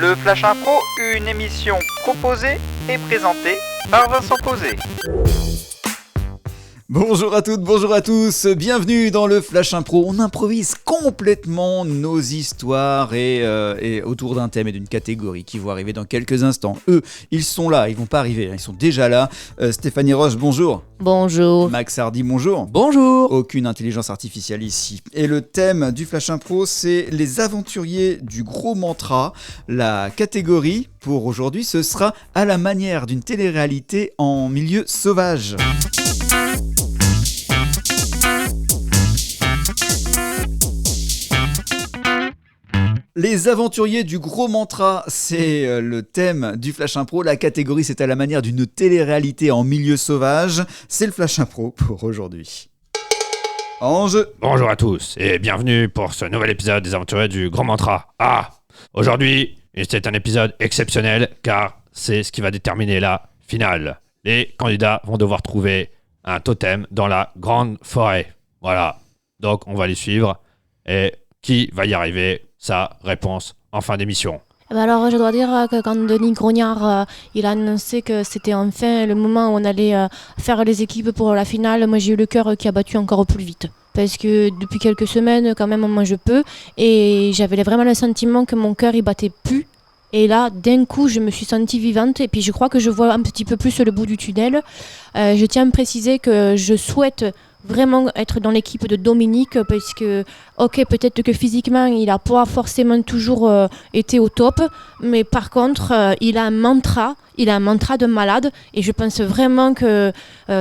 Le Flash Impro, une émission proposée et présentée par Vincent Posé. Bonjour à toutes, bonjour à tous, bienvenue dans le Flash Impro. On improvise complètement nos histoires et autour d'un thème et d'une catégorie qui vont arriver dans quelques instants. Eux, ils sont là, ils vont pas arriver, ils sont déjà là. Stéphanie Roche, bonjour. Bonjour. Max Hardy, bonjour. Bonjour. Aucune intelligence artificielle ici. Et le thème du Flash Impro, c'est les aventuriers du gros mantra. La catégorie pour aujourd'hui, ce sera à la manière d'une télé-réalité en milieu sauvage. Les aventuriers du gros mantra, c'est le thème du Flash Impro. La catégorie, c'est à la manière d'une télé-réalité en milieu sauvage. C'est le Flash Impro pour aujourd'hui. En jeu. Bonjour à tous et bienvenue pour ce nouvel épisode des aventuriers du grand mantra. Aujourd'hui, c'est un épisode exceptionnel car c'est ce qui va déterminer la finale. Les candidats vont devoir trouver un totem dans la grande forêt. Voilà, donc on va les suivre et qui va y arriver? Sa réponse en fin d'émission. Alors je dois dire que quand Denis Grognard il a annoncé que c'était enfin le moment où on allait faire les équipes pour la finale, moi j'ai eu le cœur qui a battu encore plus vite. Parce que depuis quelques semaines quand même moi je peux et j'avais vraiment le sentiment que mon cœur il battait plus. Et là, d'un coup, je me suis sentie vivante et puis je crois que je vois un petit peu plus le bout du tunnel. Je tiens à préciser que je souhaite vraiment être dans l'équipe de Dominique parce que, ok, peut-être que physiquement, il n'a pas forcément toujours été au top, mais par contre, il a un mantra de malade et je pense vraiment que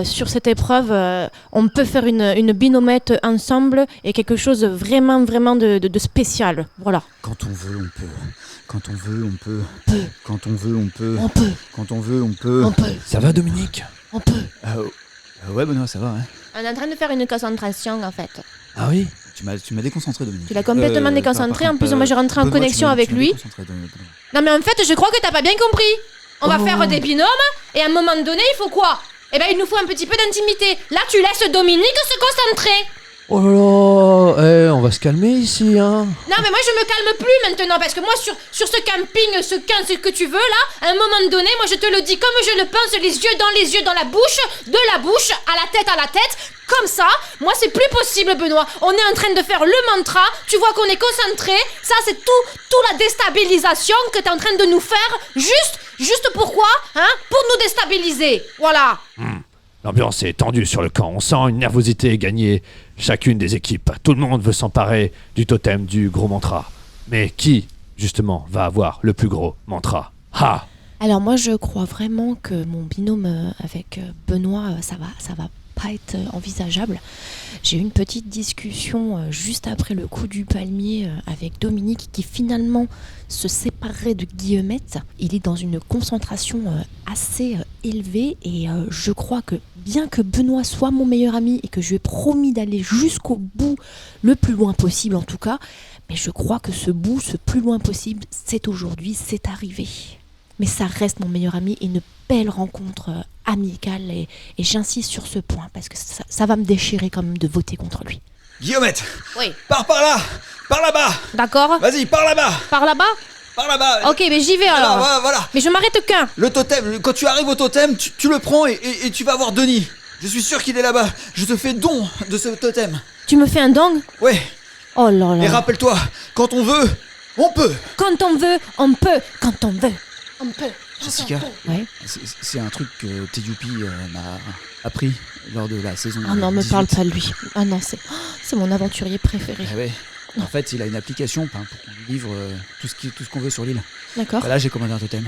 sur cette épreuve, on peut faire une binomètre ensemble et quelque chose vraiment de spécial. Voilà. Quand on veut, on peut. Quand on veut, on peut. Quand on veut, on peut. On peut. Quand on veut, on peut. On peut. Ça va Dominique? On peut. Ouais, Benoît, ça va, hein. On est en train de faire une concentration en fait. Ah oui? Tu m'as déconcentré, Dominique. Tu l'as complètement déconcentré. En plus, moi, j'ai rentré en Benoît, connexion avec lui. Non, mais en fait, je crois que t'as pas bien compris. On va faire des binômes et à un moment donné, il faut quoi? Eh ben, il nous faut un petit peu d'intimité. Là, tu laisses Dominique se concentrer. Oh là là, on va se calmer ici, hein. Non, mais moi, je me calme plus maintenant parce que moi, sur ce camping, ce que tu veux là, à un moment donné, moi, je te le dis comme je le pense, les yeux, dans la bouche, de la bouche, à la tête, comme ça. Moi, c'est plus possible, Benoît. On est en train de faire le mantra. Tu vois qu'on est concentré. Ça, c'est tout la déstabilisation que t'es en train de nous faire. Juste pourquoi, hein? Pour nous déstabiliser. Voilà. L'ambiance est tendue sur le camp. On sent une nervosité gagner chacune des équipes. Tout le monde veut s'emparer du totem du gros mantra. Mais qui, justement, va avoir le plus gros mantra? Alors moi, je crois vraiment que mon binôme avec Benoît, ça va pas être envisageable. J'ai eu une petite discussion juste après le coup du palmier avec Dominique qui finalement se séparerait de Guillemette. Il est dans une concentration assez élevée et je crois que bien que Benoît soit mon meilleur ami et que je lui ai promis d'aller jusqu'au bout, le plus loin possible en tout cas, mais je crois que ce plus loin possible, c'est aujourd'hui, c'est arrivé. Mais ça reste mon meilleur ami et une belle rencontre amicale et j'insiste sur ce point parce que ça va me déchirer quand même de voter contre lui. Guillaumette. Oui. Pars par là. Par là-bas. D'accord. Vas-y, par là-bas. Par là-bas? Par là-bas. Ok, mais j'y vais alors. Voilà. Mais je m'arrête qu'un. Le totem, quand tu arrives au totem, tu le prends et tu vas voir Denis. Je suis sûr qu'il est là-bas. Je te fais don de ce totem. Tu me fais un dong? Ouais. Oh là là. Et rappelle-toi, quand on veut, on peut. Quand on veut, on peut. Quand on veut, on peut. Jessica, Ouais. c'est un truc que Teddyoupi m'a appris lors de la saison. Oh non, me 18. parle pas de lui. Ah non, c'est mon aventurier préféré. Ah ouais. En fait, il a une application pour qu'on lui livre tout ce qu'on veut sur l'île. D'accord. Là, j'ai commandé un totem.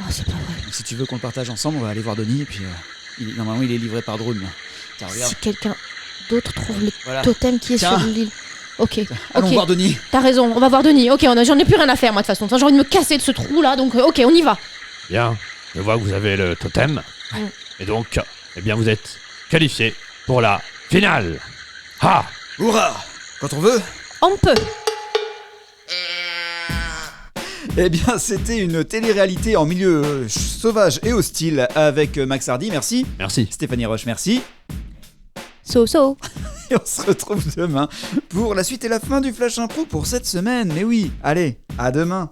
Oh, c'est pas vrai. Donc, si tu veux qu'on le partage ensemble, on va aller voir Denis et puis normalement il est livré par drone. Là. Tiens, regarde. Si quelqu'un d'autre trouve le Voilà. totem qui est Tiens. sur l'île. Ok. Allons Ok. voir Denis. T'as raison, on va voir Denis. Ok, j'en ai plus rien à faire moi de toute façon. J'ai envie de me casser de ce trou là, donc ok, on y va. Bien, je vois que vous avez le totem. Ouais. Et donc, eh bien, vous êtes qualifiés pour la finale. Hurrah. Quand on veut. On peut. Eh bien, c'était une télé-réalité en milieu sauvage et hostile avec Max Hardy, merci. Merci. Stéphanie Roche, merci. So. Et on se retrouve demain pour la suite et la fin du Flash Impro pour cette semaine. Mais oui, allez, à demain.